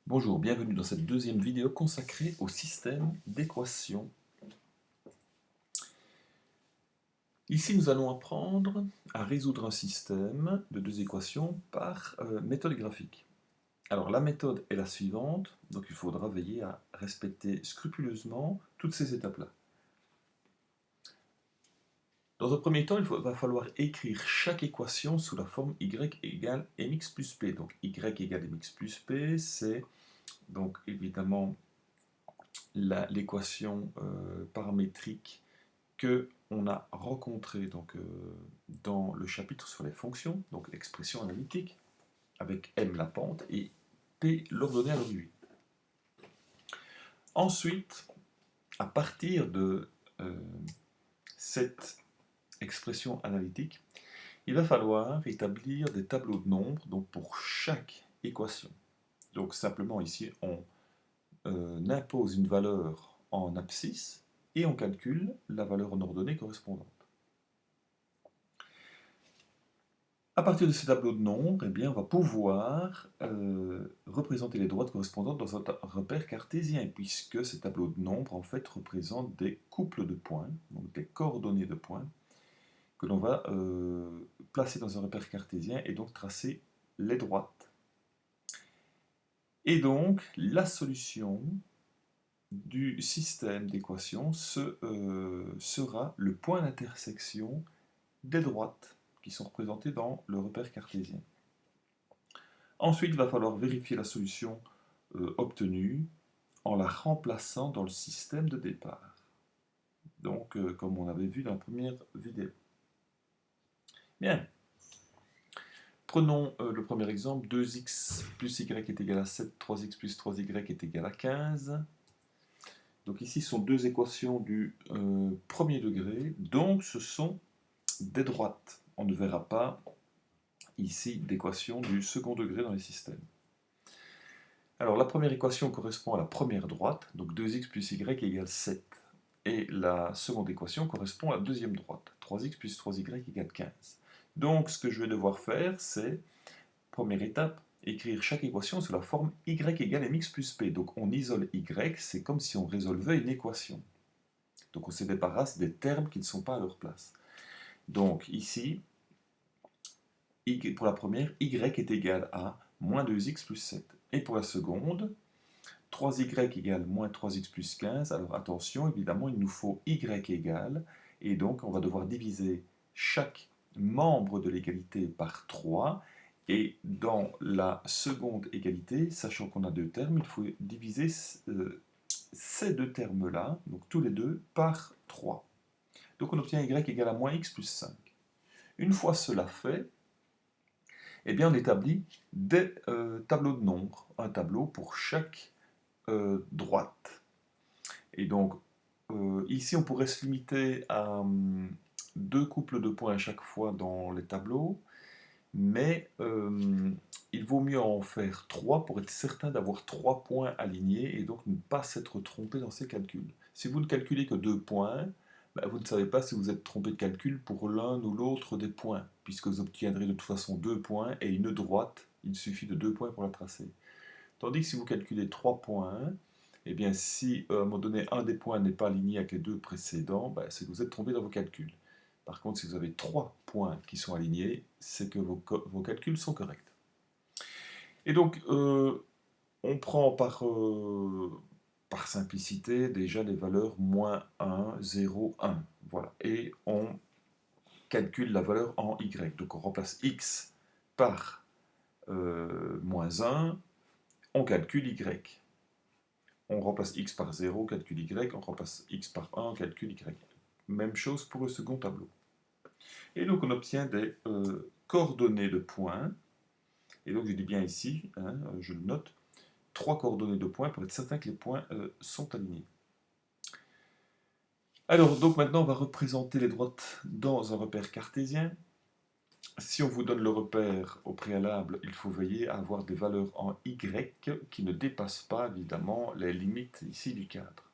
Bonjour, bienvenue dans cette deuxième vidéo consacrée au système d'équations. Ici, nous allons apprendre à résoudre un système de deux équations par méthode graphique. Alors, la méthode est la suivante, donc il faudra veiller à respecter scrupuleusement toutes ces étapes-là. Dans un premier temps, va falloir écrire chaque équation sous la forme y égale mx plus p. Donc, y égale mx plus p, c'est donc évidemment l'équation paramétrique que on a rencontré dans le chapitre sur les fonctions, donc l'expression analytique, avec m la pente et p l'ordonnée à l'origine. Ensuite, à partir de cette expression analytique, il va falloir établir des tableaux de nombres donc pour chaque équation. Donc simplement ici, on impose une valeur en abscisse et on calcule la valeur en ordonnée correspondante. À partir de ces tableaux de nombres, eh bien, on va pouvoir représenter les droites correspondantes dans un repère cartésien, puisque ces tableaux de nombres en fait représentent des couples de points, donc des coordonnées de points, que l'on va placer dans un repère cartésien et donc tracer les droites. Et donc, la solution du système d'équations sera le point d'intersection des droites qui sont représentées dans le repère cartésien. Ensuite, il va falloir vérifier la solution obtenue en la remplaçant dans le système de départ. Donc, comme on avait vu dans la première vidéo. Bien. Prenons le premier exemple. 2x plus y est égal à 7, 3x plus 3y est égal à 15. Donc ici, ce sont deux équations du premier degré. Donc, ce sont des droites. On ne verra pas ici d'équations du second degré dans les systèmes. Alors la première équation correspond à la première droite, donc 2x plus y égale 7. Et la seconde équation correspond à la deuxième droite, 3x plus 3y égale 15. Donc ce que je vais devoir faire, c'est, première étape, écrire chaque équation sous la forme y égale mx plus p. Donc on isole y, c'est comme si on résolvait une équation. Donc on se débarrasse des termes qui ne sont pas à leur place. Donc ici, pour la première, y est égal à moins 2x plus 7. Et pour la seconde, 3y égale moins 3x plus 15. Alors attention, évidemment, il nous faut y égale, et donc on va devoir diviser chaque membre de l'égalité par 3, et dans la seconde égalité, sachant qu'on a deux termes, il faut diviser ces deux termes-là, donc tous les deux, par 3. Donc on obtient y égale à moins x plus 5. Une fois cela fait, eh bien on établit des tableaux de nombres, un tableau pour chaque droite. Et donc, ici, on pourrait se limiter à deux couples de points à chaque fois dans les tableaux, mais il vaut mieux en faire trois pour être certain d'avoir trois points alignés et donc ne pas s'être trompé dans ces calculs. Si vous ne calculez que deux points, ben, vous ne savez pas si vous êtes trompé de calcul pour l'un ou l'autre des points, puisque vous obtiendrez de toute façon deux points et une droite, il suffit de deux points pour la tracer. Tandis que si vous calculez 3 points, eh bien si à un moment donné un des points n'est pas aligné avec les deux précédents, ben, c'est que vous êtes trompé dans vos calculs. Par contre, si vous avez 3 points qui sont alignés, c'est que vos calculs sont corrects. Et donc, on prend par simplicité déjà les valeurs moins 1, 0, 1. Voilà. Et on calcule la valeur en y. Donc on remplace x par moins 1, on calcule y. On remplace x par 0, on calcule y, on remplace x par 1, on calcule y. Même chose pour le second tableau. Et donc on obtient des coordonnées de points, et donc je dis bien ici, hein, je le note, 3 coordonnées de points pour être certain que les points sont alignés. Alors donc maintenant on va représenter les droites dans un repère cartésien. Si on vous donne le repère au préalable, il faut veiller à avoir des valeurs en y qui ne dépassent pas évidemment les limites ici du cadre.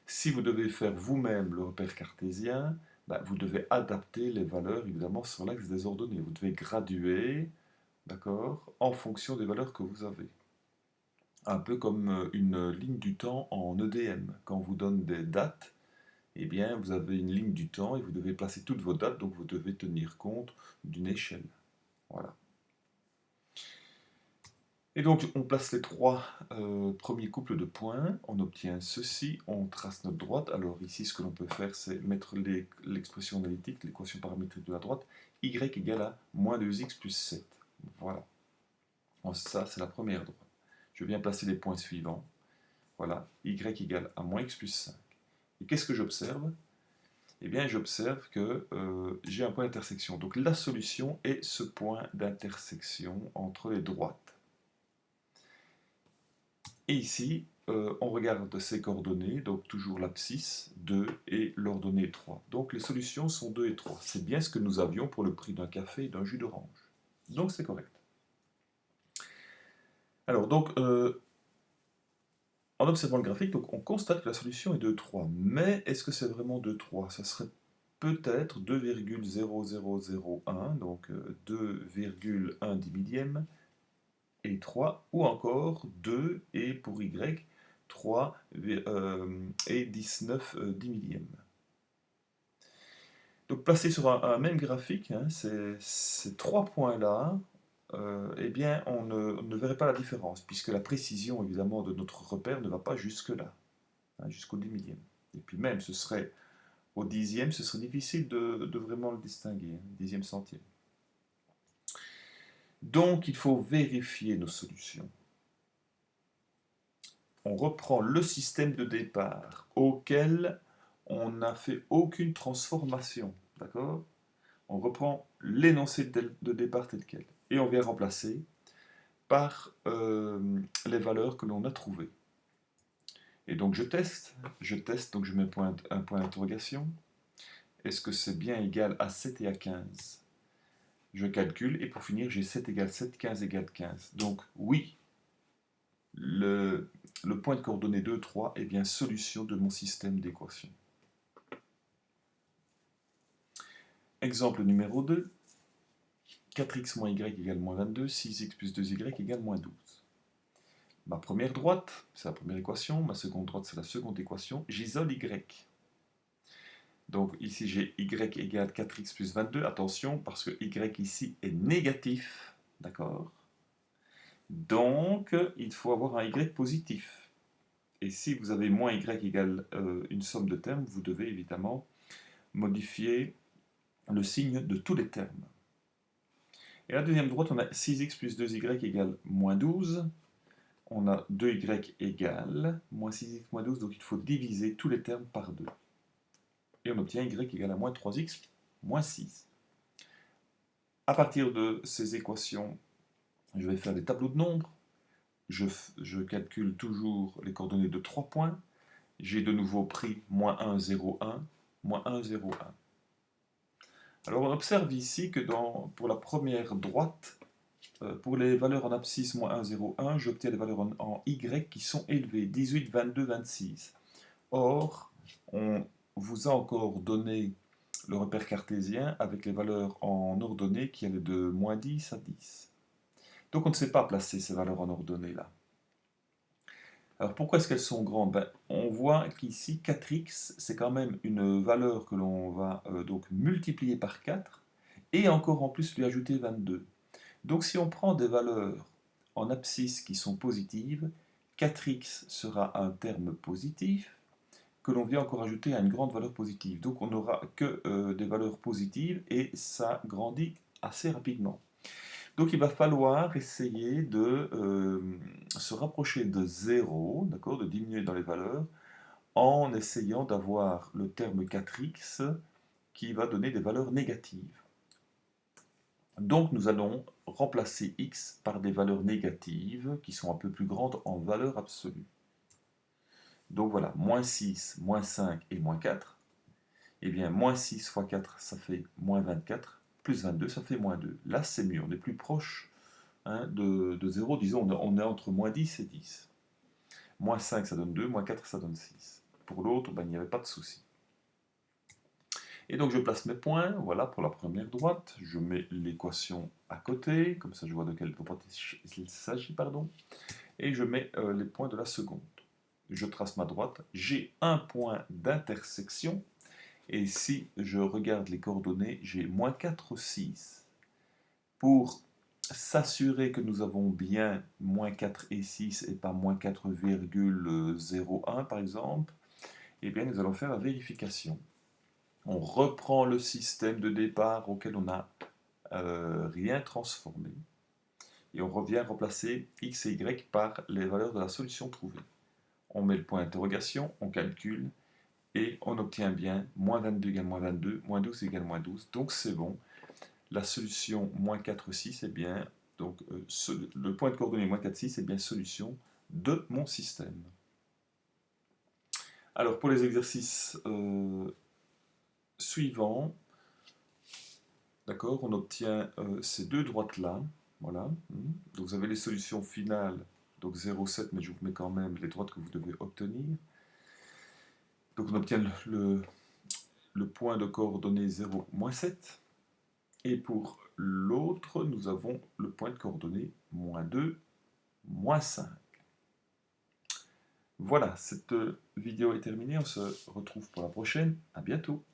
Si vous devez faire vous-même le repère cartésien, vous devez adapter les valeurs évidemment sur l'axe des ordonnées. Vous devez graduer, d'accord, en fonction des valeurs que vous avez. un peu comme une ligne du temps en EDM. Quand on vous donne des dates, eh bien, vous avez une ligne du temps et vous devez placer toutes vos dates, donc vous devez tenir compte d'une échelle. Voilà. Et donc, on place les trois premiers couples de points, on obtient ceci, on trace notre droite. Alors ici, ce que l'on peut faire, c'est mettre l'expression analytique, l'équation paramétrique de la droite, y égale à moins 2x plus 7. Voilà. Donc, ça, c'est la première droite. Je viens placer les points suivants. Voilà, y égale à moins x plus 5. Et qu'est-ce que j'observe? Eh bien, j'observe que j'ai un point d'intersection. Donc la solution est ce point d'intersection entre les droites. Et ici, on regarde ces coordonnées, donc toujours l'abscisse, 2 et l'ordonnée 3. Donc les solutions sont 2 et 3. C'est bien ce que nous avions pour le prix d'un café et d'un jus d'orange. Donc c'est correct. Alors, donc, en observant le graphique, donc, on constate que la solution est 2, 3. Mais est-ce que c'est vraiment 2, 3? Ça serait peut-être 2,0001, donc 2,1 10 millième, et 3, ou encore 2 et pour y, 3 et 19 10 millième. Donc placé sur un même graphique, hein, ces trois points-là, eh bien on ne verrait pas la différence, puisque la précision évidemment de notre repère ne va pas jusque-là, hein, jusqu'au 10 millième. Et puis même ce serait au dixième, ce serait difficile de vraiment le distinguer, hein, dixième centième. Donc il faut vérifier nos solutions. On reprend le système de départ auquel on n'a fait aucune transformation, d'accord? On reprend l'énoncé de départ tel quel et on vient remplacer par les valeurs que l'on a trouvées. Et donc je teste, donc je mets un point d'interrogation. Est-ce que c'est bien égal à 7 et à 15? Je calcule et pour finir j'ai 7 égale 7, 15 égale 15. Donc oui, le point de coordonnées 2, 3 est bien solution de mon système d'équations. Exemple numéro 2, 4x moins y égale moins 22, 6x plus 2y égale moins 12. Ma première droite, c'est la première équation, ma seconde droite, c'est la seconde équation, j'isole y. Donc ici j'ai y égale 4x plus 22, attention, parce que y ici est négatif, d'accord? Donc il faut avoir un y positif. Et si vous avez moins y égale une somme de termes, vous devez évidemment modifier le signe de tous les termes. Et la deuxième droite, on a 6x plus 2y égale moins 12. On a 2y égale moins 6x moins 12, donc il faut diviser tous les termes par 2. Et on obtient y égale à moins 3x moins 6. À partir de ces équations, je vais faire des tableaux de nombres. Je calcule toujours les coordonnées de 3 points. J'ai de nouveau pris moins 1, 0, 1, moins 1, 0, 1. Alors on observe ici que pour la première droite, pour les valeurs en abscisse moins 1, 0, 1, j'obtiens des valeurs en y qui sont élevées, 18, 22, 26. Or, on vous a encore donné le repère cartésien avec les valeurs en ordonnée qui allaient de moins 10 à 10. Donc on ne sait pas placer ces valeurs en ordonnée là. Alors pourquoi est-ce qu'elles sont grandes? On voit qu'ici 4x c'est quand même une valeur que l'on va donc multiplier par 4 et encore en plus lui ajouter 22. Donc si on prend des valeurs en abscisse qui sont positives, 4x sera un terme positif que l'on vient encore ajouter à une grande valeur positive. Donc on n'aura que des valeurs positives et ça grandit assez rapidement. Donc il va falloir essayer de se rapprocher de 0, d'accord, de diminuer dans les valeurs, en essayant d'avoir le terme 4x qui va donner des valeurs négatives. Donc nous allons remplacer x par des valeurs négatives qui sont un peu plus grandes en valeur absolue. Donc voilà, moins 6, moins 5 et moins 4. Eh bien, moins 6 fois 4, ça fait moins 24, plus 22, ça fait moins 2. Là, c'est mieux, on est plus proche hein, de 0, disons, on est entre moins 10 et 10. Moins 5, ça donne 2, moins 4, ça donne 6. Pour l'autre, ben, il n'y avait pas de souci. Et donc, je place mes points, voilà, pour la première droite. Je mais l'équation à côté, comme ça je vois de quelle droite il s'agit, pardon. et je mets les points de la seconde. Je trace ma droite, j'ai un point d'intersection, et si je regarde les coordonnées, j'ai moins 4, 6. Pour s'assurer que nous avons bien moins 4 et 6 et pas moins 4,01 par exemple, eh bien nous allons faire la vérification. On reprend le système de départ auquel on n'a rien transformé et on revient remplacer x et y par les valeurs de la solution trouvée. On met le point d'interrogation, on calcule et on obtient bien moins 22 égale moins 22, moins 12 égale moins 12, donc c'est bon. La solution moins 4, 6 est bien, donc le point de coordonnée moins 4, 6 est bien solution de mon système. Alors pour les exercices suivants, d'accord, on obtient ces deux droites-là, voilà. Donc vous avez les solutions finales, donc 0,7, mais je vous mets quand même les droites que vous devez obtenir. Donc on obtient le point de coordonnée 0, moins 7. Et pour l'autre, nous avons le point de coordonnée moins 2, moins 5. Voilà, cette vidéo est terminée. On se retrouve pour la prochaine. À bientôt.